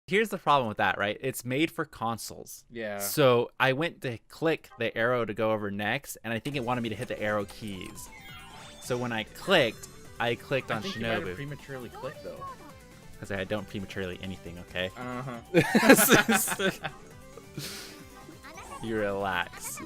Here's the problem with that, right? It's made for consoles. Yeah. So I went to click the arrow to go over next, and I think it wanted me to hit the arrow keys. So when I clicked on I think you might have Shinobu. prematurely clicked though. Because I don't prematurely anything, okay? Uh-huh. You relax.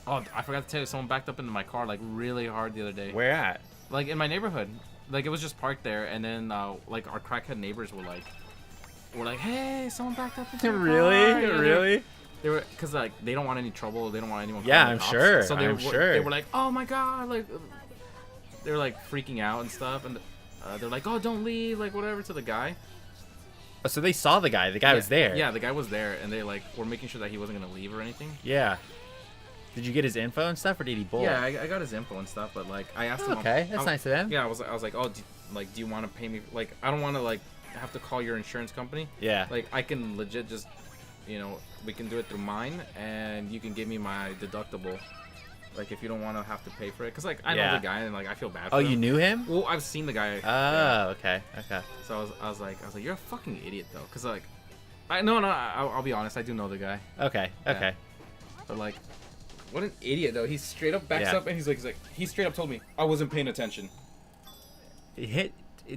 Oh, I forgot to tell you, someone backed up into my car like really hard the other day. Where at? Like in my neighborhood. Like it was just parked there, and then like our crackhead neighbors were like, hey, someone backed up into your Really? car. Yeah, Really? They were, cause like they don't want any trouble. They don't want anyone. Yeah, calling I'm the cops. sure. So I'm sure. They were like, oh my god, like they were like freaking out and stuff, and they're like, oh, don't leave, like whatever to the guy. Oh, so they saw the guy. The guy was there. Yeah, the guy was there, and they like were making sure that he wasn't gonna leave or anything. Yeah. Did you get his info and stuff, or did he bolt? Yeah, I got his info and stuff, but like I asked him. Okay, that's nice of them. Yeah, I was like, oh, do you want to pay me? Like, I don't want to like have to call your insurance company. Yeah. Like, I can legit just, we can do it through mine, and you can give me my deductible. Like, if you don't want to have to pay for it, cause like I know the guy, and like I feel bad. For Oh, him. you knew him? Well, I've seen the guy. Oh, okay. So I was like, you're a fucking idiot though, cause like, I'll be honest, I do know the guy. Okay. Yeah. But like, what an idiot though. He straight up backs up, and he straight up told me I wasn't paying attention.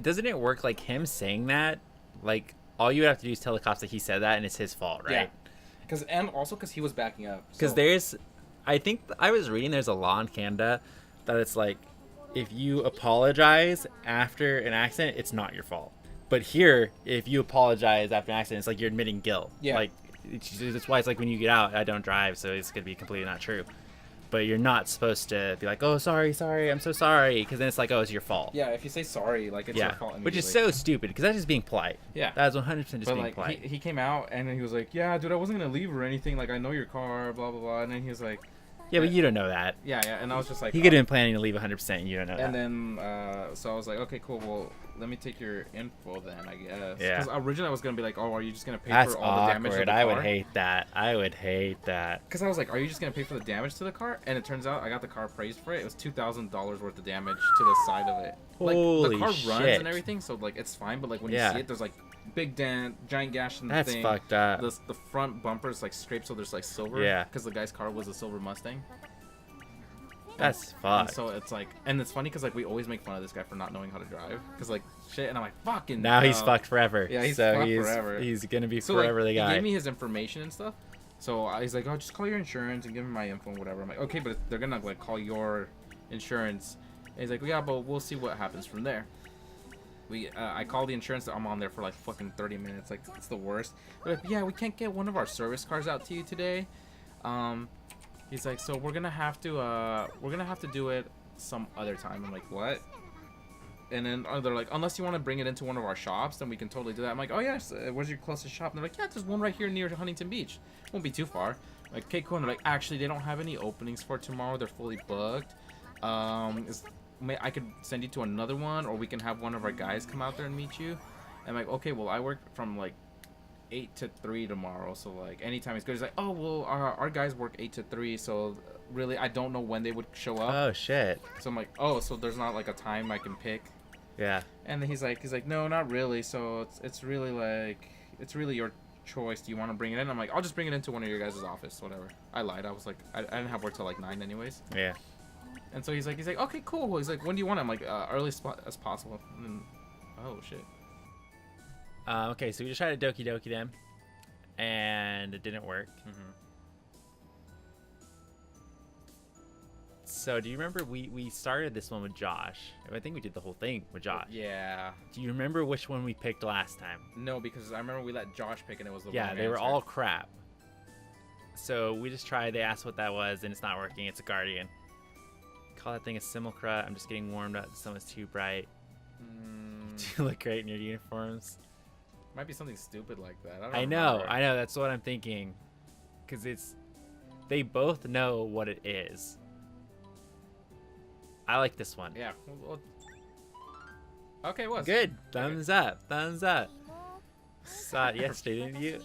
Doesn't it work like him saying that? Like, all you have to do is tell the cops that he said that, and it's his fault, right? Yeah. Because he was backing up. Because I think I was reading there's a law in Canada that it's like, if you apologize after an accident, it's not your fault. But here, if you apologize after an accident, it's like you're admitting guilt. Yeah. Like, that's why it's like when you get out, I don't drive, so it's going to be completely not true. But you're not supposed to be like, oh, sorry, I'm so sorry, because then it's like, oh, it's your fault. Yeah, if you say sorry, like it's your fault. Which is so stupid, because that's just being polite. Yeah. That is 100% just being like, polite. He came out, and then he was like, yeah, dude, I wasn't going to leave or anything. Like, I know your car, blah, blah, blah. And then he was like... Yeah, but you don't know that. Yeah, and I was just like... He could have been planning to leave 100%, and you don't know that. And then, so I was like, okay, cool, well, let me take your info then, I guess. Yeah. Because originally I was going to be like, oh, are you just going to pay That's for all the damage to the car? I would hate that. Because I was like, are you just going to pay for the damage to the car? And it turns out I got the car appraised for it. It was $2,000 worth of damage to the side of it. Like, Holy the car shit. runs and everything, so, like, it's fine. But, like, when you see it, there's, like, big dent, giant gash in the thing. That's fucked up. The front bumper is, like, scraped, so there's, like, silver. Yeah. Because the guy's car was a silver Mustang. That's And fucked. so it's like, and it's funny because like we always make fun of this guy for not knowing how to drive, because like shit, and I'm like fucking. Now he's fucked forever. Yeah, he's so fucked forever. He's gonna be So forever like, the guy. He gave me his information and stuff. So he's like, oh, just call your insurance and give me my info and whatever. I'm like, okay, but they're gonna like call your insurance. And he's like, yeah, but we'll see what happens from there. I called the insurance. I'm on there for like fucking 30 minutes. Like it's the worst. They're like, yeah, we can't get one of our service cars out to you today. He's like, so we're gonna have to do it some other time. I'm like, what? And then they're like, unless you want to bring it into one of our shops, then we can totally do that. I'm like, oh yes, where's your closest shop? And they're like, yeah, there's one right here near Huntington Beach. Won't be too far. I'm like, okay, cool. And they're like, actually, they don't have any openings for tomorrow. They're fully booked. I could send you to another one, or we can have one of our guys come out there and meet you. And I'm like, okay, well, I work from like 8 to 3 tomorrow, so like anytime is good. He's like, oh well, our guys work 8 to 3, so really I don't know when they would show up. Oh shit. So I'm like, oh, so there's not like a time I can pick. Yeah. And then he's like, no, not really. So it's really like, it's really your choice. Do you want to bring it in? I'm like, I'll just bring it into one of your guys' office, whatever. I lied. I was like, I didn't have work till like 9 anyways. Yeah. And so he's like, okay, cool. He's like, when do you want it? I'm like, early spot as possible. And then, oh shit. Okay, so we just tried to Doki Doki them, and it didn't work. Mm-hmm. So do you remember we started this one with Josh? I think we did the whole thing with Josh. Yeah. Do you remember which one we picked last time? No, because I remember we let Josh pick, and it was the Yeah, wrong they were answer. all crap. So we just tried. They asked what that was, and it's not working. It's a Guardian. Call that thing a Simulacra. I'm just getting warmed up. The sun is too bright. You look great in your uniforms. Might be something stupid like that. I know. That's what I'm thinking. Because they both know what it is. I like this one. Yeah. Okay, what's good? Thumbs up. Saw it yesterday, didn't you?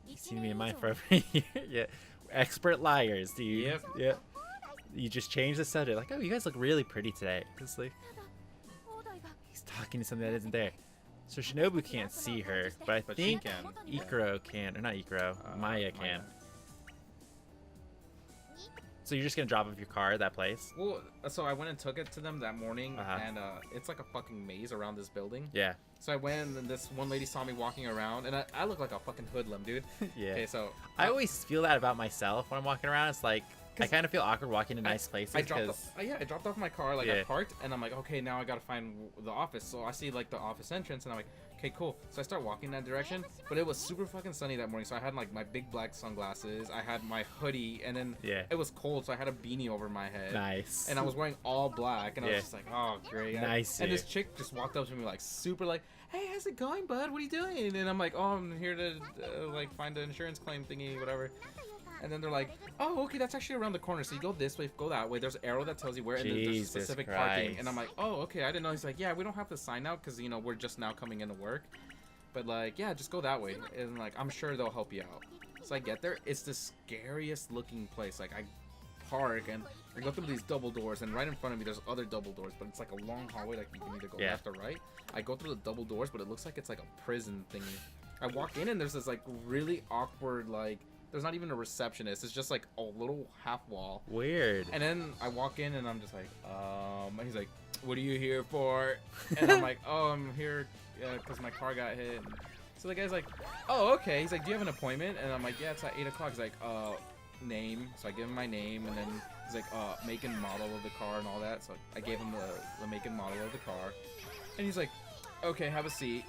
You've seen me in mine for a year. Yeah. Expert liars, dude. Yep. You just change the subject. Like, oh, you guys look really pretty today. It's like, he's talking to something that isn't there. So Shinobu can't see her, but I But she think can. Ikuro can, or not Ikuro, Maya can. So you're just gonna drop off your car at that place? Well, so I went and took it to them that morning, Uh-huh. and it's like a fucking maze around this building. Yeah. So I went, and this one lady saw me walking around, and I look like a fucking hoodlum, dude. Yeah. Okay, so I always feel that about myself when I'm walking around. It's like I kind of feel awkward walking to nice places I dropped because I dropped off my car, like I Yeah. parked, and I'm like, okay, now I gotta find the office. So I see like the office entrance, and I'm like, okay, cool. So I start walking that direction, but it was super fucking sunny that morning, so I had like my big black sunglasses, I had my hoodie, and then Yeah. it was cold, so I had a beanie over my head. nice. And I was wearing all black, and I Yeah. was just like, oh, great. Nice, And yeah. this chick just walked up to me, like, super, like, hey, how's it going, bud? What are you doing? And I'm like, oh, I'm here to, like, find an insurance claim thingy, whatever. And then they're like, oh, okay, that's actually around the corner. So you go this way, go that way. There's an arrow that tells you where, and then there's Jesus specific Christ. parking. And I'm like, oh, okay, I didn't know. He's like, yeah, we don't have to sign out because, you know, we're just now coming into work. But, like, yeah, just go that way. And, like, I'm sure they'll help you out. So I get there. It's the scariest looking place. Like, I park and I go through these double doors, and right in front of me there's other double doors, but it's like a long hallway, like you can either go Yeah. left or right. I go through the double doors, but it looks like it's like a prison thingy. I walk in and there's this like really awkward, like there's not even a receptionist, it's just like a little half wall. Weird. And then I walk in and I'm just like, and he's like, what are you here for? And I'm like, oh, I'm here because my car got hit. So the guy's like, oh, okay. He's like, do you have an appointment? And I'm like, yeah, it's at 8 o'clock. He's like, name. So I give him my name, and then he's like, make and model of the car and all that. So I gave him the make and model of the car. And he's like, okay, have a seat.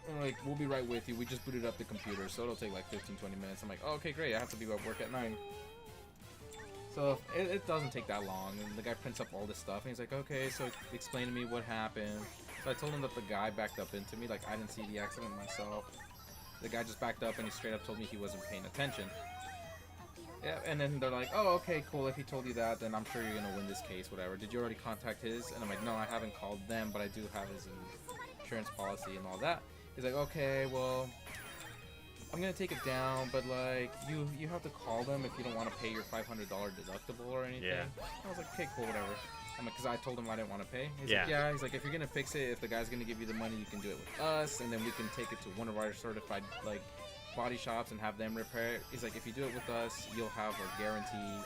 And I'm like, we'll be right with you. We just booted up the computer, so it'll take like 15-20 minutes. I'm like, oh, okay, great. I have to be at work at 9. So it doesn't take that long, and the guy prints up all this stuff, and he's like, okay, so explain to me what happened. So I told him that the guy backed up into me, like I didn't see the accident myself. The guy just backed up, and he straight up told me he wasn't paying attention. Yeah, and then they're like, oh, okay, cool, if he told you that, then I'm sure you're gonna win this case, whatever. Did you already contact his? And I'm like, no, I haven't called them, but I do have his insurance policy and all that. He's like, okay, well, I'm gonna take it down, but like you have to call them if you don't want to pay your $500 deductible or anything. Yeah. I was like, okay, cool, whatever. I'm like, because I told him I didn't want to pay. He's Yeah. like, yeah. He's like, if you're gonna fix it, if the guy's gonna give you the money, you can do it with us, and then we can take it to one of our certified like body shops and have them repair it. He's like, if you do it with us, you'll have a guarantee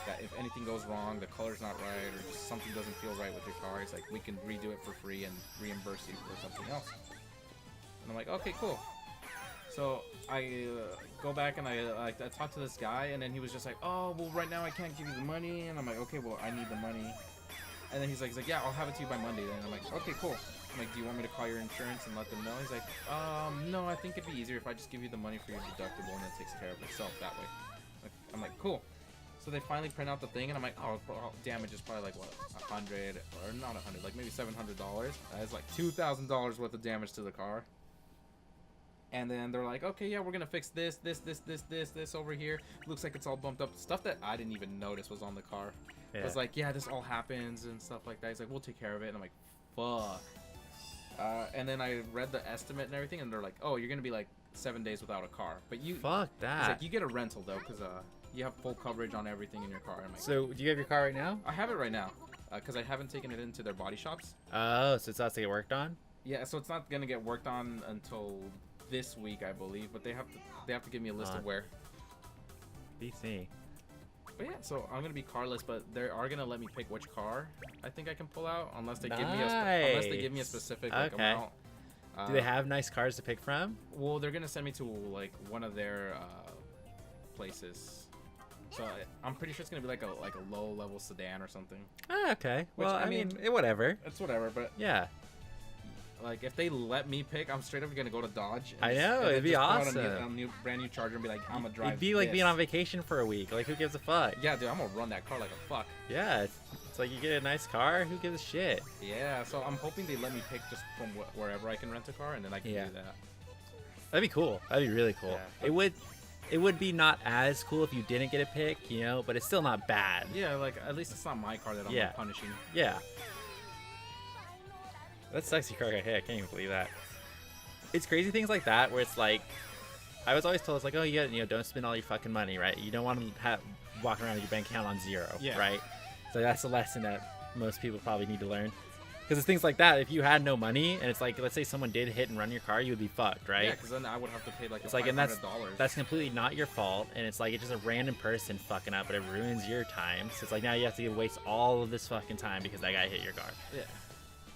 that if anything goes wrong, the color's not right, or just something doesn't feel right with your car, he's like, we can redo it for free and reimburse you for something else. And I'm like, okay, cool. So I go back and I talk to this guy, and then he was just like, oh, well, right now I can't give you the money. And I'm like, okay, well, I need the money. And then he's like, yeah, I'll have it to you by Monday. And I'm like, okay, cool. I'm like, do you want me to call your insurance and let them know? He's like, no, I think it'd be easier if I just give you the money for your deductible, and it takes care of itself that way. I'm like, cool. So they finally print out the thing, and I'm like, oh, damage is probably like, what, 100, or not 100, like maybe $700. That's like $2,000 worth of damage to the car. And then they're like, okay, yeah, we're gonna fix this over here. Looks like it's all bumped up. Stuff that I didn't even notice was on the car. Yeah. I was like, yeah, this all happens and stuff like that. He's like, we'll take care of it. And I'm like, fuck. And then I read the estimate and everything, and they're like, oh, you're gonna be like 7 days without a car. But you, Fuck that. he's like, you get a rental though, because you have full coverage on everything in your car. I'm like, So, do you have your car right now? I have it right now, because I haven't taken it into their body shops. Oh, so it's has to get worked on? Yeah, so it's not gonna get worked on until this week, I believe, but they have to give me a list of where. DC. But yeah, so I'm gonna be carless, but they are gonna let me pick which car I think I can pull out, unless they give me a specific like, Okay. amount. Do they have nice cars to pick from? Well, they're gonna send me to like one of their places. So I'm pretty sure it's gonna be like a low level sedan or something. Ah, okay. Which, Well, I I mean, mean, whatever. It's whatever, but Yeah. like if they let me pick, I'm straight up gonna go to Dodge. And I know, and it'd be just pull out awesome. a brand new Charger and be like, I'm gonna drive. It'd be like this. being on vacation for a week. Like, who gives a fuck? Yeah, dude, I'm gonna run that car like a fuck. Yeah, it's like you get a nice car. Who gives a shit? Yeah, so I'm hoping they let me pick just from wherever I can rent a car, and then I can Yeah. do that. That'd be cool. That'd be really cool. Yeah. It would be not as cool if you didn't get a pick, you know, but it's still not bad. Yeah, like at least it's not my car that I'm Yeah. punishing. Yeah. That sexy car got hit. I can't even believe that. It's crazy things like that where it's like, I was always told, it's like, oh, don't spend all your fucking money, right? You don't want to walk around with your bank account on zero, Yeah. right? So that's a lesson that most people probably need to learn. Because it's things like that. If you had no money and it's like, let's say someone did hit and run your car, you would be fucked, right? Yeah, because then I would have to pay like It's $500. like, and that's completely not your fault. And it's like, it's just a random person fucking up, but it ruins your time. So it's like, now you have to waste all of this fucking time because that guy hit your car. Yeah.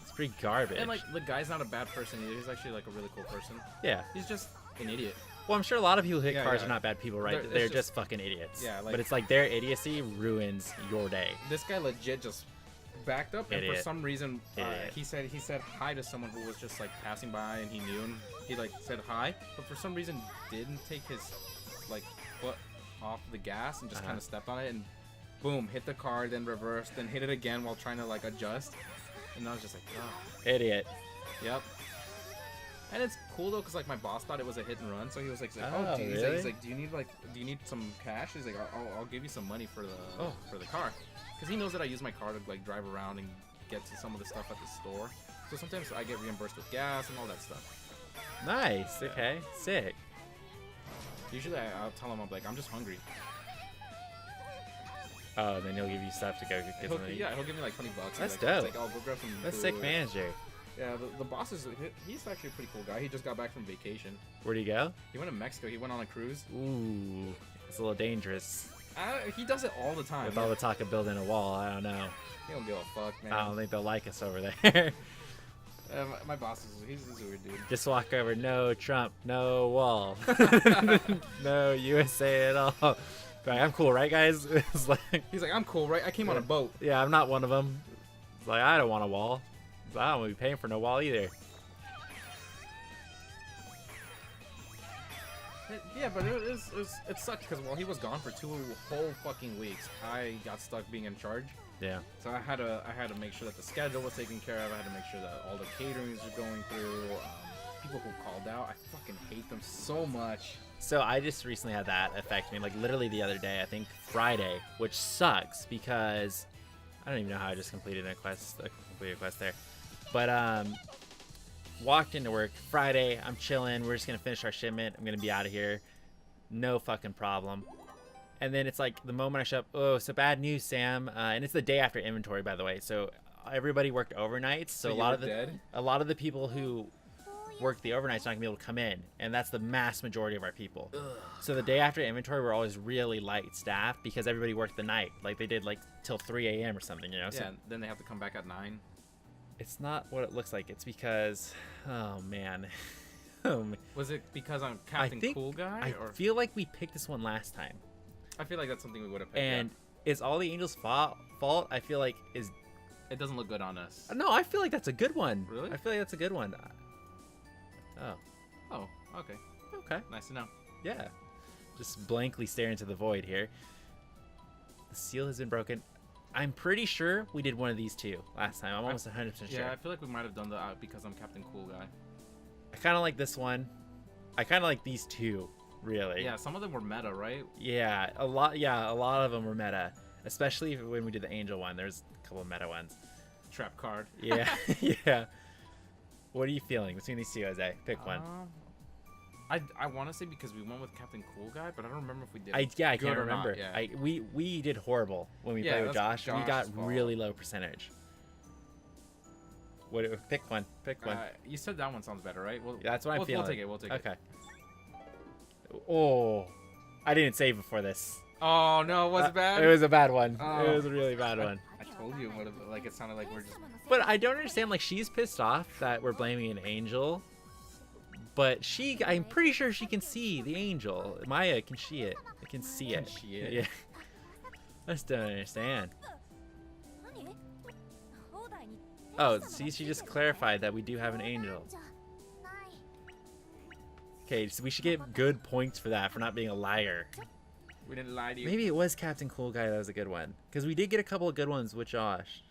It's pretty garbage. And like, the guy's not a bad person either. He's actually like a really cool person. Yeah. He's just an idiot. Well, I'm sure a lot of people who hit Yeah, cars yeah. are not bad people, right? They're just fucking idiots. Yeah, like- but it's like their idiocy ruins your day. This guy legit just backed up, and Idiot. for some reason, Idiot. he said hi to someone who was just like passing by, and he knew, and he like said hi, but for some reason didn't take his like foot off the gas and just kind of stepped on it, and boom, hit the car, then reversed, then hit it again while trying to like adjust, and I was just like, oh, Idiot. yep. And it's cool though, cause like my boss thought it was a hit and run, so he was like, Oh, geez. really? He's like, do you need some cash? He's like, I'll give you some money for the car, cause he knows that I use my car to like drive around and get to some of the stuff at the store. So sometimes I get reimbursed with gas and all that stuff. Nice. Yeah. Okay. Sick. Usually I'll tell him, I'm like, I'm just hungry. Oh, and then he'll give you stuff to go get something. Yeah, he'll give me like $20. That's He's dope. like, oh, go grab some That's food. sick manager. Yeah, the boss he's actually a pretty cool guy. He just got back from vacation. Where'd he go? He went to Mexico. He went on a cruise. Ooh, it's a little dangerous. He does it all the time. With all the talk of building a wall, I don't know. He don't give a fuck, man. I don't think they'll like us over there. My boss he's a weird dude. Just walk over, no Trump, no wall, no USA at all. Right, I'm cool, right, guys? It's like, He's like, I'm cool, right? I came on a boat. yeah, I'm not one of them. It's like, I don't want a wall. It's like, I don't want to be paying for no wall either. Yeah, but it sucked because while he was gone for 2 whole fucking weeks, I got stuck being in charge. Yeah. So I had to make sure that the schedule was taken care of. I had to make sure that all the caterings were going through. People who called out, I fucking hate them so much. So I just recently had that affect me, like literally the other day, I think Friday, which sucks because I don't even know how I just completed a quest there. But walked into work Friday, I'm chilling, we're just gonna finish our shipment, I'm gonna be out of here, no fucking problem. And then it's like the moment I show up, oh, so bad news, Sam, and it's the day after inventory, by the way. So everybody worked overnights, so a lot of the people who work the overnight's not gonna be able to come in, and that's the mass majority of our people. Ugh. So the day after inventory, we're always really light staffed because everybody worked the night, like they did like till 3 a.m. or something, you know. Yeah, So then they have to come back at 9. it's not what it looks like. It's because, oh man. Was it because I'm Captain Cool Guy? I feel like we picked this one last time, I feel like that's something we would have picked. and is all the angels' fault? I feel like is. It doesn't look good on us. No, I feel like that's a good one. Really? I feel like that's a good one. Oh. Oh, okay. Okay. Nice to know. Yeah. Just blankly stare into the void here. The seal has been broken. I'm pretty sure we did one of these two last time. I'm almost 100% sure. Yeah, I feel like we might have done the because I'm Captain Cool Guy. I kind of like this one. I kind of like these two, really. Yeah, some of them were meta, right? Yeah, a lot of them were meta. Especially when we did the angel one. There's a couple of meta ones. Trap card. Yeah, yeah. What are you feeling between these two, Jose? Pick one. I want to say because we went with Captain Cool Guy, but I don't remember if we did. I can't or remember. not, yeah. We did horrible when we played with Josh. We got really low percentage. Pick one. Pick one. You said that one sounds better, right? That's what I'm feeling. We'll take it. Okay. Oh, I didn't save before this. Oh no, was it bad? It was a bad one. Oh. It was a really bad one. I told you, like it sounded like we're just. But I don't understand. Like she's pissed off that we're blaming an angel, but I'm pretty sure she can see the angel. Maya can see it. I can see it. Can see it? Yeah. I just don't understand. Oh, see, she just clarified that we do have an angel. Okay, so we should get good points for that, for not being a liar. We didn't lie to you. Maybe it was Captain Cool Guy that was a good one. Because we did get a couple of good ones with Josh.